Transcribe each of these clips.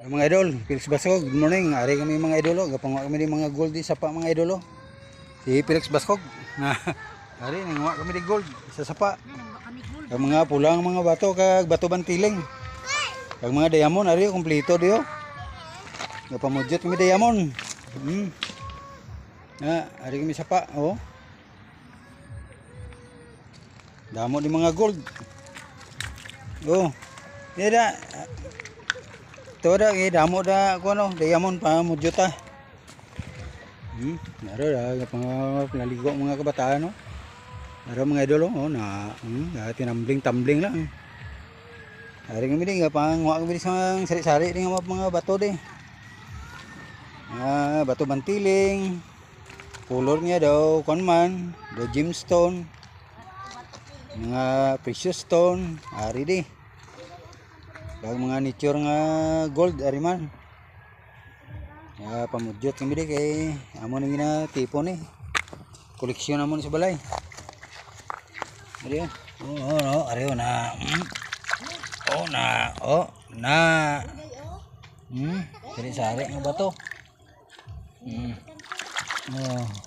Mga idol, Felix Bascog, good morning. Ari kami mga idolo, gapanguha kami di mga gold di sapa mga idolo. Si Felix Bascog. Ari nanguha kami di gold sa sapa. Kag mga pulang mga bato kag bato bantiling. Kag mga diamond ari kompleto dio. Gapamudjot kami diamond. Ari kami sapa, oh. Damo di mga gold. Oh. Nida Tora damo da ko ano, diamond pa mudjota. Naro da panaligo mga kabataan no. Naro mga idol oh na tinambling-tambling lang. Ari kami di gapanguha kami sa sari-sari di mga bato di. Bato bantiling. Color niya daw kon man, do gemstone. Mga precious stone, ari di. Kag mga nature nga gold ari man. Pamudjot kami di kay amo nang ginatipon ni. Koleksyon amo sa balay. Ari oh, ari na. Sari-sari nga bato.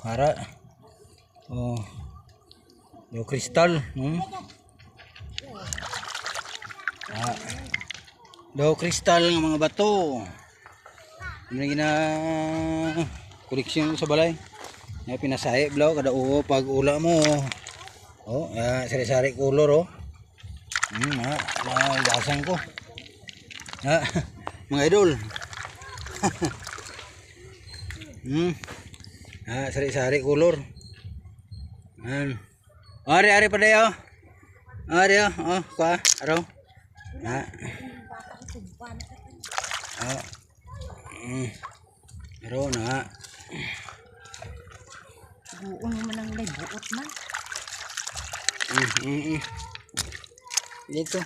Hara. Yo kristal. Daw kristal ng mga bato. Ano gina koleksyon sa balay. Pinasahi blaw kada pag ula mo. Sari-sari color oh. Gasan ko. Mga idol. Sari-sari color. Ari pa dayo. Ari kwa araw. Pero na. Buong mo nang may buot man. Dito.